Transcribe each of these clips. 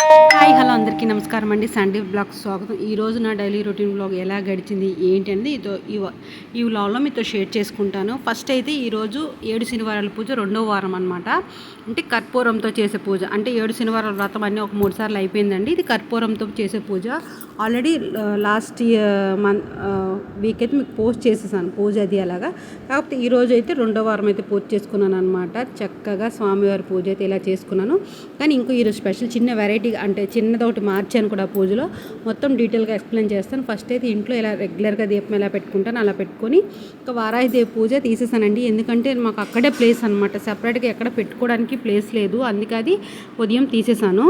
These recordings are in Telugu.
హాయ్ హలో అందరికీ నమస్కారం అండి. సండే బ్లాగ్ స్వాగతం. ఈరోజు నా డైలీ రొటీన్ బ్లాగ్ ఎలా గడిచింది ఏంటి అనేది ఈ వ్లాగ్లో మీతో షేర్ చేసుకుంటాను. ఫస్ట్ అయితే ఈరోజు 7 శనివారాల పూజ రెండో వారం అనమాట. అంటే కర్పూరంతో చేసే పూజ. అంటే 7 శనివారాల వ్రతం అన్నీ ఒక 3 సార్లు అయిపోయిందండి. ఇది కర్పూరంతో చేసే పూజ. ఆల్రెడీ లాస్ట్ వీక్ అయితే మీకు పోస్ట్ చేసేసాను పూజ అది అలాగా. కాకపోతే ఈరోజు అయితే రెండో వారం అయితే పూజ చేసుకున్నాను అనమాట. చక్కగా స్వామివారి పూజ అయితే ఇలా చేసుకున్నాను. కానీ ఇంకో ఈరోజు స్పెషల్ చిన్న వెరైటీ అంటే చిన్నదొకటి మార్చాను కూడా పూజలో. మొత్తం డీటెయిల్గా ఎక్స్ప్లెయిన్ చేస్తాను. ఫస్ట్ అయితే ఇంట్లో ఇలా రెగ్యులర్గా దీపం ఎలా పెట్టుకుంటాను అలా పెట్టుకొని ఇంకా వారాహి దేవి పూజ తీసేసానండి. ఎందుకంటే మాకు అక్కడే ప్లేస్ అనమాట, సెపరేట్గా ఎక్కడ పెట్టుకోవడానికి ప్లేస్ లేదు. అందుకే అది ఉదయం తీసేసాను.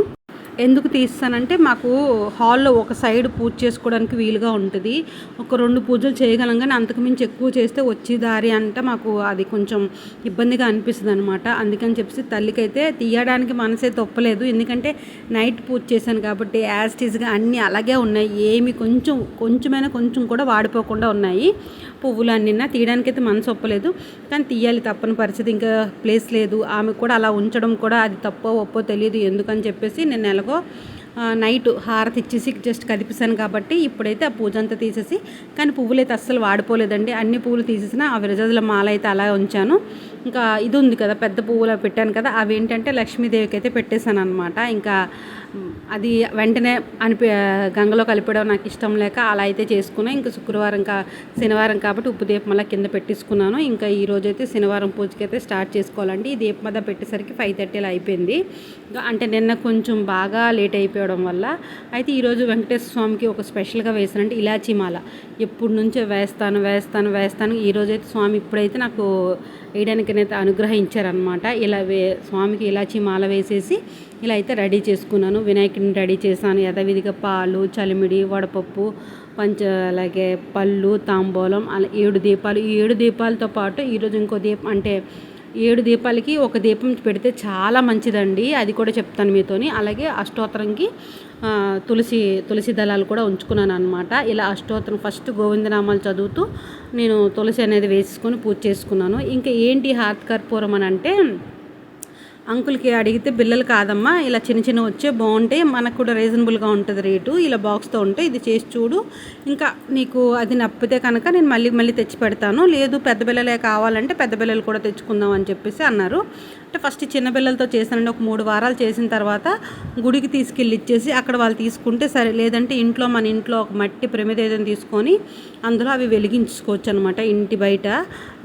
ఎందుకు తీస్తానంటే మాకు హాల్లో ఒక సైడ్ పూజ చేసుకోవడానికి వీలుగా ఉంటుంది. ఒక 2 పూజలు చేయగలం, కానీ అంతకుమించి ఎక్కువ చేస్తే వచ్చే దారి అంటే మాకు అది కొంచెం ఇబ్బందిగా అనిపిస్తుంది అనమాట. అందుకని చెప్పేసి తల్లికైతే తీయడానికి మనసైతే ఒప్పలేదు. ఎందుకంటే నైట్ పూజ చేశాను కాబట్టి యాజ్ టీజ్గా అన్నీ అలాగే ఉన్నాయి. ఏమి కొంచెమైనా కొంచెం కూడా వాడిపోకుండా ఉన్నాయి. పువ్వులు అన్నీ తీయడానికైతే మనసు ఒప్పలేదు, కానీ తీయాలి తప్పని పరిస్థితి. ఇంకా ప్లేస్ లేదు. ఆమె కూడా అలా ఉంచడం కూడా అది తప్పో ఒప్పో తెలియదు. ఎందుకని చెప్పేసి నేను ఎలాగో నైట్ హారతి ఇచ్చేసి జస్ట్ కదిపిస్తాను కాబట్టి ఇప్పుడైతే ఆ పూజ అంతా తీసేసి, కానీ పువ్వులు అయితే అస్సలు వాడిపోలేదండి. అన్ని పువ్వులు తీసేసిన ఆ విరజాజుల మాల అయితే అలా ఉంచాను. ఇంకా ఇది ఉంది కదా పెద్ద పువ్వులు పెట్టాను కదా, అవి ఏంటంటే లక్ష్మీదేవికి అయితే పెట్టేశాను అనమాట. ఇంకా అది వెంటనే గంగలో కలిపడం నాకు ఇష్టం లేక అలా అయితే చేసుకున్నాను. ఇంకా శుక్రవారం శనివారం కాబట్టి ఉప్పు దీపం అలా కింద పెట్టేసుకున్నాను. ఇంకా ఈరోజు అయితే శనివారం పూజకి అయితే స్టార్ట్ చేసుకోవాలండి. ఈ దీపం మీద పెట్టేసరికి 5:30 అలా అయిపోయింది. అంటే నిన్న కొంచెం బాగా లేట్ అయిపోవడం వల్ల అయితే ఈరోజు వెంకటేశ్వర స్వామికి ఒక స్పెషల్గా వేసానంటే ఇలాచీ మాల. ఎప్పటి నుంచో వేస్తాను. ఈరోజు అయితే స్వామి ఇప్పుడైతే నాకు వేయడానికి అయితే అనుగ్రహించారనమాట. ఇలా స్వామికి ఇలాచీ మాల వేసేసి ఇలా అయితే రెడీ చేసుకున్నాను. వినాయకుడిని రెడీ చేశాను. యథావిధిగా పాలు, చలిమిడి, వడపప్పు, అలాగే పళ్ళు, తాంబూలం, అలా 7 దీపాలు. ఈ 7 దీపాలతో పాటు ఈరోజు ఇంకో దీపం, అంటే 7 దీపాలకి ఒక దీపం పెడితే చాలా మంచిదండి. అది కూడా చెప్తాను మీతోని. అలాగే అష్టోత్తరంకి తులసి దళాలు కూడా ఉంచుకున్నాను అనమాట. ఇలా అష్టోత్తరం ఫస్ట్ గోవిందనామాలు చదువుతూ నేను తులసి అనేది వేసుకొని పూజ చేసుకున్నాను. ఇంకా ఏంటి హారతి కర్పూరం అని అంటే, అంకుల్కి అడిగితే బిల్లలు కాదమ్మా, ఇలా చిన్న వచ్చే బాగుంటాయి, మనకు కూడా రీజనబుల్గా ఉంటుంది రేటు, ఇలా బాక్స్తో ఉంటే ఇది చేసి చూడు, ఇంకా నీకు అది నప్పితే కనుక నేను మళ్ళీ తెచ్చి పెడతాను, లేదు పెద్ద బిల్లలే కావాలంటే పెద్ద బిల్లలు కూడా తెచ్చుకుందాం అని చెప్పేసి అన్నారు. అంటే ఫస్ట్ చిన్న బిల్లలతో చేశానండి. ఒక 3 వారాలు చేసిన తర్వాత గుడికి తీసుకెళ్ళి ఇచ్చేసి అక్కడ వాళ్ళు తీసుకుంటే సరే, లేదంటే మన ఇంట్లో ఒక మట్టి ప్రమిద ఏదైనా తీసుకొని అందులో అవి వెలిగించుకోవచ్చు అనమాట ఇంటి బయట,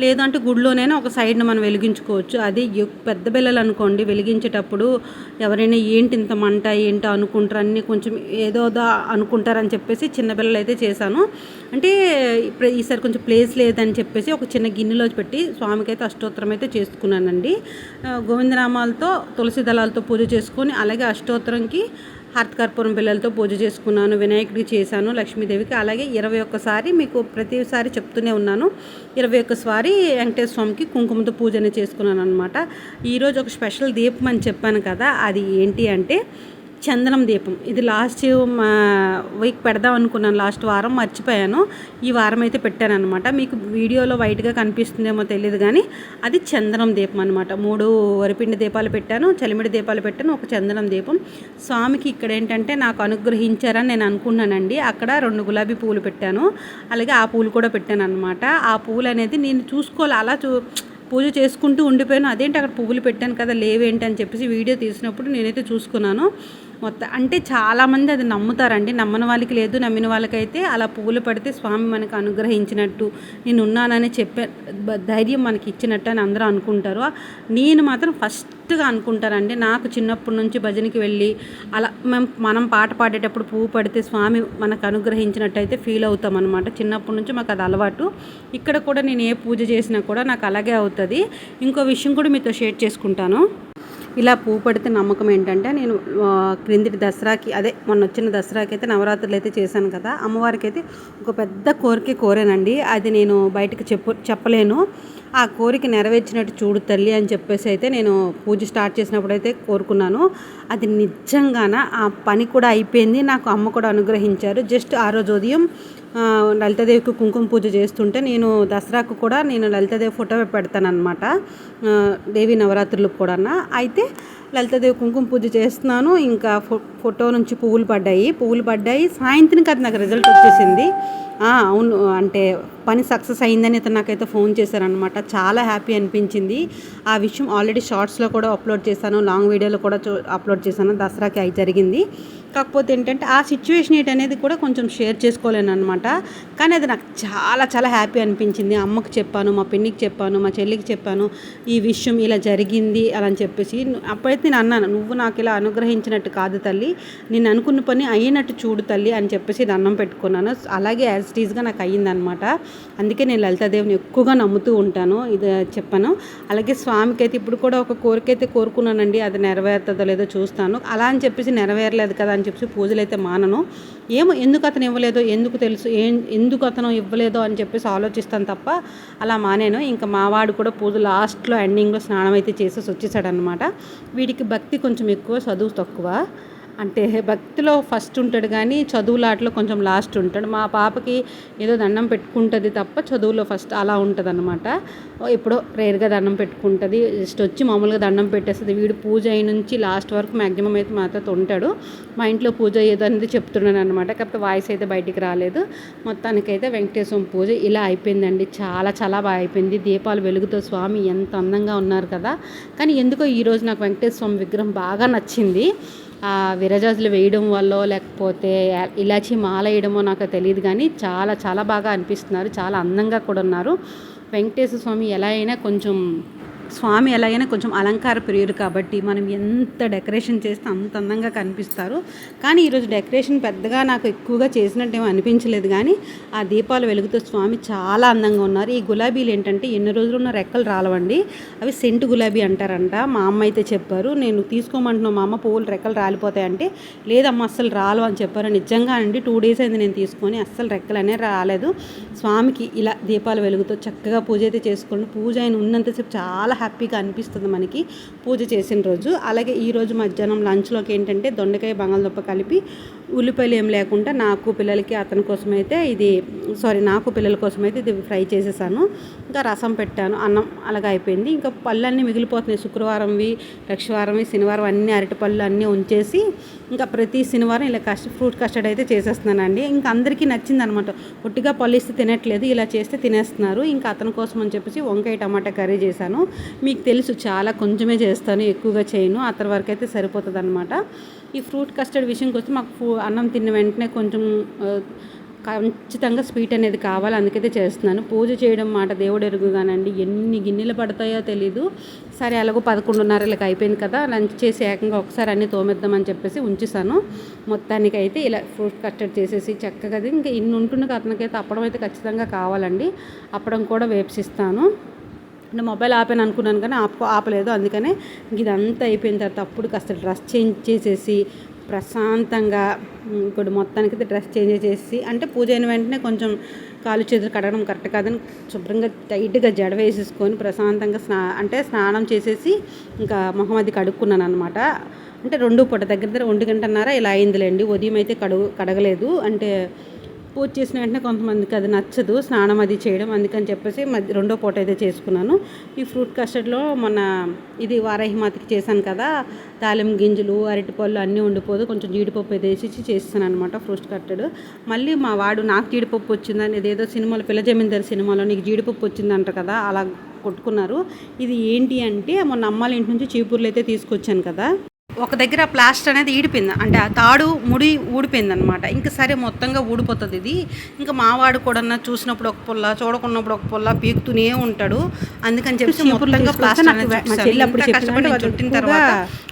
లేదంటే గుడిలోనైనా ఒక సైడ్ని మనం వెలిగించుకోవచ్చు. అది పెద్ద బిల్లలు అనుకోండి, వెలిగించేటప్పుడు ఎవరైనా ఏంటి ఇంత మంట ఏంటో అనుకుంటారు, అన్నీ కొంచెం ఏదోదా అనుకుంటారని చెప్పేసి చిన్న బిల్లలు అయితే చేశాను. అంటే ఈసారి కొంచెం ప్లేస్ లేదని చెప్పేసి ఒక చిన్న గిన్నెలో పెట్టి స్వామికి అయితే అష్టోత్తరం అయితే చేసుకున్నానండి. గోవిందనామాలతో తులసి దళాలతో పూజ చేసుకొని, అలాగే అష్టోత్తరంకి హారతి కర్పూరం బిళ్ళలతో పూజ చేసుకున్నాను. వినాయకుడికి చేశాను, లక్ష్మీదేవికి. అలాగే 21 సారి మీకు ప్రతిసారి చెప్తూనే ఉన్నాను, 21 సారి వెంకటేశ్వర స్వామికి కుంకుమతో పూజనే చేసుకున్నాను అనమాట. ఈరోజు ఒక స్పెషల్ దీపం అని చెప్పాను కదా, అది ఏంటి అంటే చందనం దీపం. ఇది లాస్ట్ వీక్ పెడదాం అనుకున్నాను, లాస్ట్ వారం మర్చిపోయాను. ఈ వారం అయితే పెట్టాను అనమాట. మీకు వీడియోలో వైట్గా కనిపిస్తుందేమో తెలియదు, కానీ అది చందనం దీపం అనమాట. 3 వరిపిండి దీపాలు పెట్టాను, చలిమిడి దీపాలు పెట్టాను, ఒక చందనం దీపం. స్వామికి ఇక్కడ ఏంటంటే నాకు అనుగ్రహించారని నేను అనుకున్నానండి. అక్కడ 2 గులాబీ పువ్వులు పెట్టాను, అలాగే ఆ పువ్వులు కూడా పెట్టాను అనమాట. ఆ పువ్వులు అనేది నేను చూసుకోవాలి, అలా పూజ చేసుకుంటూ ఉండిపోయాను. అదేంటి అక్కడ పువ్వులు పెట్టాను కదా లేవేంటి అని చెప్పేసి వీడియో తీసినప్పుడు నేనైతే చూసుకున్నాను. మొత్తం అంటే చాలామంది అది నమ్ముతారండి, నమ్మని వాళ్ళకి లేదు, నమ్మిన వాళ్ళకైతే అలా పువ్వులు పడితే స్వామి మనకు అనుగ్రహించినట్టు, నేను ఉన్నానని చెప్పే ధైర్యం మనకి ఇచ్చినట్టు అని అందరూ అనుకుంటారు. నేను మాత్రం ఫస్ట్గా అనుకుంటానండి. నాకు చిన్నప్పటి నుంచి భజనకి వెళ్ళి అలా మనం పాట పాడేటప్పుడు పువ్వు పడితే స్వామి మనకు అనుగ్రహించినట్టు అయితే ఫీల్ అవుతాం అనమాట. చిన్నప్పటి నుంచి మాకు అది అలవాటు. ఇక్కడ కూడా నేను ఏ పూజ చేసినా కూడా నాకు అలాగే అవుతుంది. ఇంకో విషయం కూడా మీతో షేర్ చేసుకుంటాను. ఇలా పువ్వు పడితే నమ్మకం ఏంటంటే, నేను క్రిందిటి దసరాకి, అదే మొన్న వచ్చిన దసరాకి అయితే నవరాత్రులు అయితే చేశాను కదా, అమ్మవారికి అయితే ఒక పెద్ద కోరానండి. అది నేను బయటకు చెప్పలేను. ఆ కోరిక నెరవేర్చినట్టు చూడు తల్లి అని చెప్పేసి అయితే నేను పూజ స్టార్ట్ చేసినప్పుడు అయితే కోరుకున్నాను. అది నిజంగాన ఆ పని కూడా అయిపోయింది. నాకు అమ్మ కూడా అనుగ్రహించారు. జస్ట్ ఆ రోజు ఉదయం లలితాదేవికి కుంకుమ పూజ చేస్తుంటే నేను దసరాకు కూడా నేను లలితాదేవి ఫోటో పెడతాను అనమాట, దేవి నవరాత్రులకు కూడా. అయితే లలితాదేవి కుంకుమ పూజ చేస్తున్నాను. ఇంకా ఫోటో నుంచి పువ్వులు పడ్డాయి. సాయంత్రం కదా నాకు రిజల్ట్ వచ్చేసింది. అవును, అంటే పని సక్సెస్ అయిందని ఇతను నాకైతే ఫోన్ చేశారనమాట. చాలా హ్యాపీ అనిపించింది. ఆ విషయం ఆల్రెడీ షార్ట్స్లో కూడా అప్లోడ్ చేశాను, లాంగ్ వీడియోలో కూడా అప్లోడ్ చేశాను. దసరాకి అయి జరిగింది. కాకపోతే ఏంటంటే ఆ సిచ్యువేషన్ ఏంటనేది కూడా కొంచెం షేర్ చేసుకోలేను అనమాట. కానీ అది నాకు చాలా చాలా హ్యాపీ అనిపించింది. అమ్మకు చెప్పాను, మా పిన్నికి చెప్పాను, మా చెల్లికి చెప్పాను ఈ విషయం ఇలా జరిగింది అలా అని చెప్పేసి. అప్పుడైతే నేను అన్నాను, నువ్వు నాకు ఇలా అనుగ్రహించినట్టు కాదు తల్లి, నేను అనుకున్న పని అయినట్టు చూడు తల్లి అని చెప్పేసి దండం పెట్టుకున్నాను. అలాగే యాజ్ ఇట్ ఈజ్గా నాకు అయ్యిందనమాట. అందుకే నేను లలితాదేవిని ఎక్కువగా నమ్ముతూ ఉంటాను, ఇది చెప్పాను. అలాగే స్వామికి అయితే ఇప్పుడు కూడా ఒక కోరిక అయితే కోరుకున్నానండి, అది నెరవేరుతుందో లేదో చూస్తాను. అలా అని చెప్పేసి నెరవేరలేదు కదా అని చెప్పేసి పూజలు అయితే మానను. ఏమో ఎందుకు అతను ఇవ్వలేదో, ఎందుకు తెలుసు ఎందుకు అతను ఇవ్వలేదో అని చెప్పేసి ఆలోచిస్తాను తప్ప అలా మానేను. ఇంకా మావాడు కూడా పూజ లాస్ట్లో ఎండింగ్లో స్నానం అయితే చేసేసి వచ్చేసాడనమాట. వీడికి భక్తి కొంచెం ఎక్కువ, చదువు తక్కువ. అంటే భక్తిలో ఫస్ట్ ఉంటాడు కానీ చదువులాట్లో కొంచెం లాస్ట్ ఉంటాడు. మా పాపకి ఏదో దండం పెట్టుకుంటుంది తప్ప చదువులో ఫస్ట్ అలా ఉంటుంది అనమాట. ఎప్పుడో రేర్గా దండం పెట్టుకుంటుంది, జస్ట్ వచ్చి మామూలుగా దండం పెట్టేస్తుంది. వీడు పూజ అయి నుంచి లాస్ట్ వరకు మ్యాక్సిమం అయితే మాతో ఉంటాడు. మా ఇంట్లో పూజ ఏదనేది చెప్తున్నాను అనమాట. కాకపోతే వాయిస్ అయితే బయటికి రాలేదు. మొత్తానికైతే వెంకటేశ్వర పూజ ఇలా అయిపోయిందండి. చాలా చాలా బాగా అయిపోయింది. దీపాలు వెలుగుతో స్వామి ఎంత అందంగా ఉన్నారు కదా. కానీ ఎందుకో ఈరోజు నాకు వెంకటేశ్వర స్వామి విగ్రహం బాగా నచ్చింది. విరజాజులు వేయడం వల్ల లేకపోతే ఇలాచి మాల వేయడమో నాకు తెలియదు కానీ చాలా చాలా బాగా అనిపిస్తున్నారు. చాలా అందంగా కూడా ఉన్నారు. వెంకటేశ్వర స్వామి ఎలాగైనా కొంచెం అలంకార ప్రియుడు కాబట్టి మనం ఎంత డెకరేషన్ చేస్తే అంత అందంగా కనిపిస్తారు. కానీ ఈరోజు డెకరేషన్ పెద్దగా నాకు ఎక్కువగా చేసినట్టేమో అనిపించలేదు. కానీ ఆ దీపాల వెలుగుతో స్వామి చాలా అందంగా ఉన్నారు. ఈ గులాబీలు ఏంటంటే ఎన్ని రోజులు ఉన్న రెక్కలు రాలవండి, అవి సెంటు గులాబీ అంటారంట. మా అమ్మ అయితే చెప్పారు. నేను తీసుకోమంటున్నాను మా అమ్మ, పువ్వులు రెక్కలు రాలిపోతాయంటే లేదమ్మ అస్సలు రాలు అని చెప్పారు. నిజంగా అండి 2 days అయింది నేను తీసుకొని, అస్సలు రెక్కలు అనేవి రాలేదు. స్వామికి ఇలా దీపాల వెలుగుతో చక్కగా పూజ అయితే చేసుకోండి. పూజ అయిన ఉన్నంతసేపు చాలా హ్యాపీగా అనిపిస్తుంది మనకి పూజ చేసిన రోజు. అలాగే ఈరోజు మధ్యాహ్నం లంచ్లోకి ఏంటంటే దొండకాయ బంగాళదుంప కలిపి ఉల్లిపాయలు ఏం లేకుండా నాకు పిల్లల కోసమైతే ఇది ఫ్రై చేసేసాను. ఇంకా రసం పెట్టాను, అన్నం అలాగే అయిపోయింది. ఇంకా పళ్ళన్నీ మిగిలిపోతున్నాయి. శుక్రవారంవి, లక్షవారంవి, శనివారం అన్ని అరటిపళ్ళు అన్నీ ఉంచేసి ఇంకా ప్రతి శనివారం ఇలా ఫ్రూట్ కస్టర్డ్ అయితే చేసేస్తున్నానండి. ఇంకా అందరికీ నచ్చింది అనమాట. ఒట్టిగా పళ్ళు ఇస్తే తినట్లేదు, ఇలా చేస్తే తినేస్తున్నారు. ఇంకా అతని కోసం అని చెప్పేసి వంకాయ టమాటా కర్రీ చేశాను. మీకు తెలుసు చాలా కొంచెమే చేస్తాను, ఎక్కువగా చేయను. అతని వరకు అయితే సరిపోతుంది అనమాట. ఈ ఫ్రూట్ కస్టర్డ్ విషయంకి వస్తే మాకు అన్నం తిన్న వెంటనే కొంచెం ఖచ్చితంగా స్వీట్ అనేది కావాలి, అందుకైతే చేస్తున్నాను. పూజ చేయడం మాట దేవుడు ఎరుగుగానండి, ఎన్ని గిన్నెలు పడతాయో తెలీదు. సరే అలాగో 11:30 అయిపోయింది కదా, లంచ్ చేసి ఏకంగా ఒకసారి అన్నీ తోమేద్దామని చెప్పేసి ఉంచేసాను. మొత్తానికైతే ఇలా ఫ్రూట్ కస్టర్డ్ చేసేసి చక్కగా ఇంకా ఇన్ని ఉంటుండగా అతనికైతే అప్పడం అయితే ఖచ్చితంగా కావాలండి. అప్పడం కూడా వేపిస్తాను. అంటే మొబైల్ ఆపాను అనుకున్నాను కానీ ఆపలేదు. అందుకనే ఇదంతా అయిపోయిన తర్వాత అప్పుడు కాస్త డ్రెస్ చేంజ్ చేసేసి ప్రశాంతంగా ఇప్పుడు మొత్తానికి డ్రెస్ చేంజ్ చేసి, అంటే పూజ అయిన వెంటనే కొంచెం కాలు చేతులు కడగడం కరెక్ట్ కాదని శుభ్రంగా టైట్గా జడ వేసేసుకొని ప్రశాంతంగా స్నానం చేసేసి ఇంకా మొహం అది కడుక్కున్నాను అనమాట. అంటే 2 పూట దగ్గర 1:30 ఇలా అయిందిలేండి. ఉదయం అయితే కడగలేదు. అంటే పూజ చేసిన వెంటనే కొంతమందికి అది నచ్చదు స్నానం అది చేయడం, అందుకని చెప్పేసి 2వ పూట అయితే చేసుకున్నాను. ఈ ఫ్రూట్ కస్టర్డ్లో మొన్న ఇది వారాహిమాతకి చేశాను కదా, తాలింపు గింజలు, అరటిపళ్ళు అన్నీ ఉండిపోదు, కొంచెం జీడిపప్పు అయితే వేసి చేస్తాను అనమాట ఫ్రూట్ కస్టర్డ్. మళ్ళీ మా వాడు నాకు జీడిపప్పు వచ్చిందని ఇదేదో సినిమాలో పిల్ల జమీందారు సినిమాలో నీకు జీడిపప్పు వచ్చిందంట కదా, అలా కొట్టుకున్నారు. ఇది ఏంటి అంటే మొన్న అమ్మాళ్ళ ఇంటి నుంచి చీపుర్లు అయితే తీసుకొచ్చాను కదా, ఒక దగ్గర ప్లాస్టర్ అనేది ఈడిపోయింది, అంటే ఆ తాడు ముడి ఊడిపోయింది అనమాట. ఇంకా సరే మొత్తంగా ఊడిపోతుంది ఇది. ఇంకా మావాడు కూడా చూసినప్పుడు ఒక పుల్ల, చూడకున్నప్పుడు ఒక పుల్ల పీకుతూనే ఉంటాడు. అందుకని చెప్పి మొత్తంగా ప్లాస్టర్ అనేది చుట్టిన తర్వాత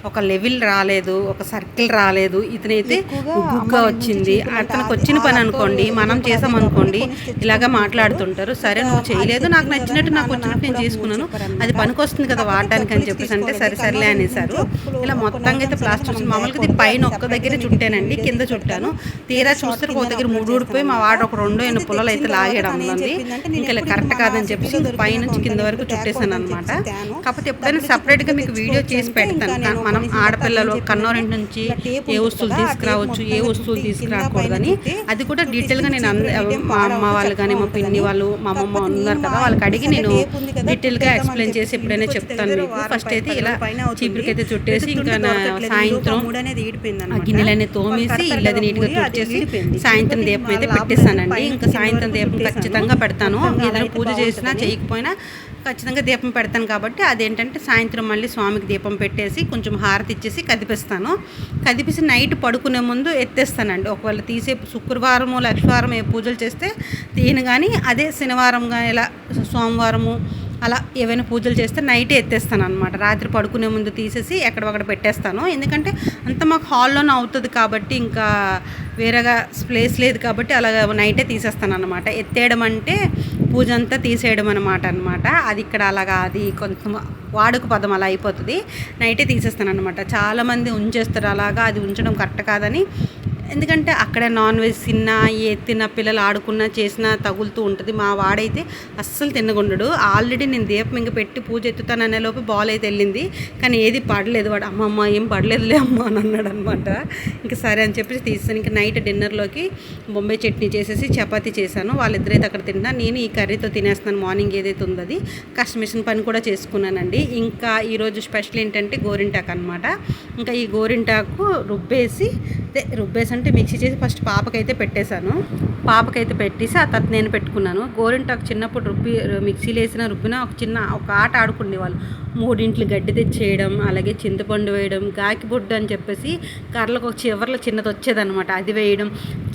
ఒక లెవెల్ రాలేదు, ఒక సర్కిల్ రాలేదు. ఇతనైతే గుగ్గుగా వచ్చింది. అతనికి వచ్చిన పని అనుకోండి, మనం చేసామనుకోండి ఇలాగా మాట్లాడుతుంటారు. సరే నువ్వు చేయలేదు, నాకు నచ్చినట్టు నాకు వచ్చినట్టు నేను చేసుకున్నాను, అది పనికి వస్తుంది కదా వాడడానికి అని చెప్పేసి అంటే సరే సరేలే అనేసారు. ఇలా మొత్తం మొత్తానికి అయితే ప్లాస్టర్ చూసి మామూలుగా ఇది పైన ఒక్క దగ్గర చుట్టానండి, కింద చుట్టాను. తీరా చూస్తే ఒక దగ్గర మూడు ఊడిపోయి మా వాడు ఒక 2 పుల్లలు అయితే లాగేయడం ఉంది. ఇంకా ఇలా కరెక్ట్ కాదని చెప్పేసి పై నుంచి కింద వరకు చుట్టేసాను అనమాట. కాకపోతే ఎప్పుడైనా సపరేట్గా మీకు వీడియో చేసి పెడతాను. మనం ఆడపిల్లలు కన్నోరింటి నుంచి ఏ వస్తువులు తీసుకురావచ్చు, ఏ వస్తువులు తీసుకురాకూడదని అది కూడా డీటెయిల్గా నేను మా అమ్మ వాళ్ళు కానీ మా పిన్ని వాళ్ళు మా అమ్మమ్మ ఉన్నారు కదా, వాళ్ళకి అడిగి నేను డీటెయిల్గా ఎక్స్ప్లెయిన్ చేసి ఎప్పుడైనా చెప్తాను మీకు. ఫస్ట్ అయితే ఇలా చీపురికైతే చుట్టేసి ఇంకా సాయంత్రం గిన్నెలన్నీ తోమేసి ఇల్లది నీట్గా తుడిచేసి సాయంత్రం దీపం అయితే పెట్టేస్తానండి. ఇంకా సాయంత్రం దీపం ఖచ్చితంగా పెడతాను. ఏదైనా పూజ చేసినా చేయకపోయినా ఖచ్చితంగా దీపం పెడతాను కాబట్టి అదేంటంటే సాయంత్రం మళ్ళీ స్వామికి దీపం పెట్టేసి కొంచెం హారతి ఇచ్చేసి కదిపిస్తాను. కదిపేసి నైట్ పడుకునే ముందు ఎత్తేస్తానండి. ఒకవేళ తీసే శుక్రవారము లక్షవారం ఏ పూజలు చేస్తే తీయను, కానీ అదే శనివారం కానీ ఇలా సోమవారము అలా ఏవైనా పూజలు చేస్తే నైటే ఎత్తేస్తాను అనమాట. రాత్రి పడుకునే ముందు తీసేసి ఎక్కడొక్కడ పెట్టేస్తాను. ఎందుకంటే అంత మాకు హాల్లోనే అవుతుంది కాబట్టి ఇంకా వేరేగా ప్లేస్ లేదు కాబట్టి అలా నైటే తీసేస్తాను అనమాట. ఎత్తేయడం అంటే పూజ అంతా తీసేయడం అనమాట. అది ఇక్కడ అలాగా అది కొంచెం వాడుక పదం అలా అయిపోతుంది. నైటే తీసేస్తాను అనమాట. చాలామంది ఉంచేస్తారు అలాగా, అది ఉంచడం కరెక్ట్ కాదని. ఎందుకంటే అక్కడ నాన్ వెజ్ తిన్న పిల్లలు ఆడుకున్నా చేసినా తగులుతూ ఉంటుంది. మా వాడైతే అస్సలు తినకుండడు. ఆల్రెడీ నేను దీపం ఇంక పెట్టి పూజ ఎత్తుతాననే లోపు బాల్ అయితే వెళ్ళింది, కానీ ఏది పడలేదు. వాడు అమ్మమ్మ ఏం పడలేదులే అమ్మ అని అన్నాడు అనమాట. ఇంక సరే అని చెప్పేసి తీస్తాను. ఇంక నైట్ డిన్నర్లోకి బొంబాయి చట్నీ చేసేసి చపాతీ చేశాను. వాళ్ళిద్దరైతే అక్కడ తింటా, నేను ఈ కర్రీతో తినేస్తున్నాను. మార్నింగ్ ఏదైతే ఉందో అది కస్టమేషన్ పని కూడా చేసుకున్నానండి. ఇంకా ఈరోజు స్పెషల్ ఏంటంటే గోరింటాకు అనమాట. ఇంకా ఈ గోరింటాకు రుబ్బేసి అంటే మిక్సీ చేసి ఫస్ట్ పాపకైతే పెట్టేశాను. పాపకైతే పెట్టేసి ఆ తర్వాత నేను పెట్టుకున్నాను. గోరింటాకు చిన్నప్పుడు మిక్సీలో రుబ్బిన ఒక ఆట ఆడుకునేవాళ్ళు. 3 గడ్డి తెచ్చేయడం, అలాగే చింతపండు వేయడం, గాకిబొడ్డు అని చెప్పేసి కర్రలకు ఒక చివర్లో చిన్నది వచ్చేదనమాట, అది వేయడం.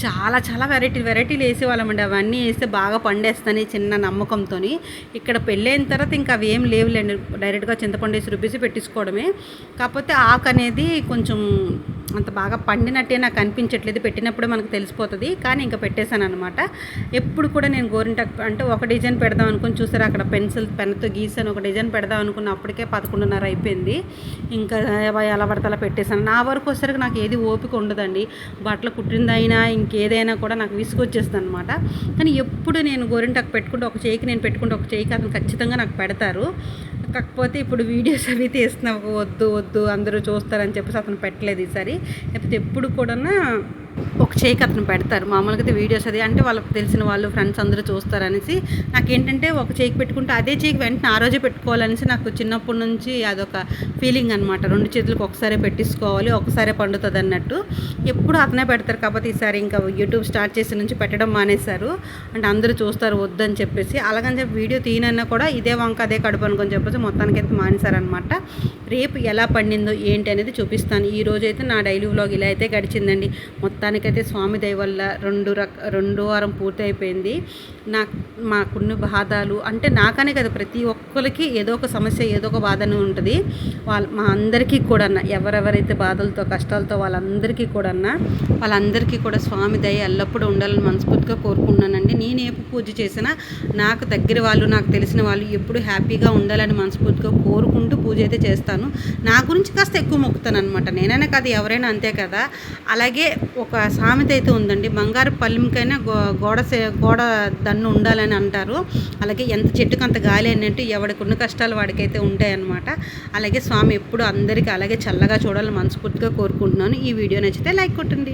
చాలా వెరైటీలు వేసేవాళ్ళమండి. అవన్నీ వేస్తే బాగా పండేస్తాను చిన్న నమ్మకంతో. ఇక్కడ పెళ్ళైన తర్వాత ఇంకా అవి ఏం లేవులేండి, డైరెక్ట్గా చింతపండు వేసి రుబ్బేసి పెట్టించుకోవడమే. కాకపోతే ఆకు అనేది కొంచెం అంత బాగా పండినట్టే నాకు అనిపించట్లేదు. పెట్టినప్పుడే మనకు తెలిసిపోతుంది, కానీ ఇంకా పెట్టేశాను అనమాట. ఎప్పుడు కూడా నేను గోరింటాకు అంటే ఒక డిజైన్ పెడదాం అనుకుని చూసారు, అక్కడ పెన్తో గీసాను. ఒక డిజైన్ పెడదాం అనుకున్న అప్పటికే 11:30 అయిపోయింది. ఇంకా ఎలా పడతలా పెట్టేశాను. నా వరకు వచ్చేసరికి నాకు ఏది ఓపిక ఉండదండి. బట్టలు కుట్టిందైనా ఇంకేదైనా కూడా నాకు విసుగొచ్చేస్తుంది అనమాట. కానీ ఎప్పుడు నేను గోరింటాకు పెట్టుకుంటే ఒక చేయికి నేను పెట్టుకుంటే ఒక చేయికి అతను ఖచ్చితంగా నాకు పెడతారు. కాకపోతే ఇప్పుడు వీడియోస్ అవి తీస్తున్నావు, వద్దు అందరూ చూస్తారని చెప్పేసి అతను పెట్టలేదు ఈసారి. లేకపోతే ఎప్పుడు కూడా ఒక చేయికి అతను పెడతారు. మామూలుగా అయితే వీడియోస్ అది అంటే వాళ్ళకి తెలిసిన వాళ్ళు ఫ్రెండ్స్ అందరూ చూస్తారనేసి నాకేంటంటే ఒక చేయికి పెట్టుకుంటే అదే చేయికి వెంటనే ఆ రోజే పెట్టుకోవాలనేసి నాకు చిన్నప్పటి నుంచి అదొక ఫీలింగ్ అనమాట. 2 చేతులకు ఒకసారి పెట్టించుకోవాలి, ఒకసారి పండుతుంది అన్నట్టు. ఎప్పుడు అతనే పెడతారు. కాబట్టి ఈసారి ఇంకా యూట్యూబ్ స్టార్ట్ చేసి నుంచి పెట్టడం మానేశారు. అంటే అందరూ చూస్తారు వద్దని చెప్పేసి. అలాగని చెప్పి వీడియో తీనన్నా కూడా ఇదే వంక అదే కడుపు అనుకొని చెప్పేసి మొత్తానికైతే మానేశారనమాట. రేపు ఎలా పండిందో ఏంటి అనేది చూపిస్తాను. ఈ రోజు అయితే నా డైలీ వ్లాగ్ ఇలా అయితే గడిచిందండి. మొత్తానికైతే స్వామి దయ వల్ల 2 వారం పూర్తి అయిపోయింది. మాకున్న బాధలు అంటే నాకనే కదా, ప్రతి ఒక్కరికి ఏదో ఒక సమస్య ఏదో ఒక బాధనే ఉంటుంది. మా అందరికీ కూడా ఎవరెవరైతే బాధలతో కష్టాలతో వాళ్ళందరికీ కూడా స్వామి దయ ఎల్లప్పుడూ ఉండాలని మనస్ఫూర్తిగా కోరుకుంటున్నానండి. నేను ఏ పూజ చేసినా నాకు దగ్గర వాళ్ళు నాకు తెలిసిన వాళ్ళు ఎప్పుడు హ్యాపీగా ఉండాలని మనస్ఫూర్తిగా కోరుకుంటూ పూజ అయితే చేస్తాను. నా గురించి కాస్త ఎక్కువ మొక్కుతాను అనమాట. నేనైనా కాదు ఎవరైనా అంతే కదా. అలాగే ఒక సామెత అయితే ఉందండి, బంగారు పల్లికైనా గోడ దన్ను ఉండాలని అంటారు. అలాగే ఎంత చెట్టుకు అంత గాలి అన్నట్టు ఎవడికి ఉన్న కష్టాలు వాడికైతే ఉంటాయన్నమాట. అలాగే స్వామి ఎప్పుడు అందరికీ అలాగే చల్లగా చూడాలని మనస్ఫూర్తిగా కోరుకుంటున్నాను. ఈ వీడియో నచ్చితే లైక్ కొట్టండి.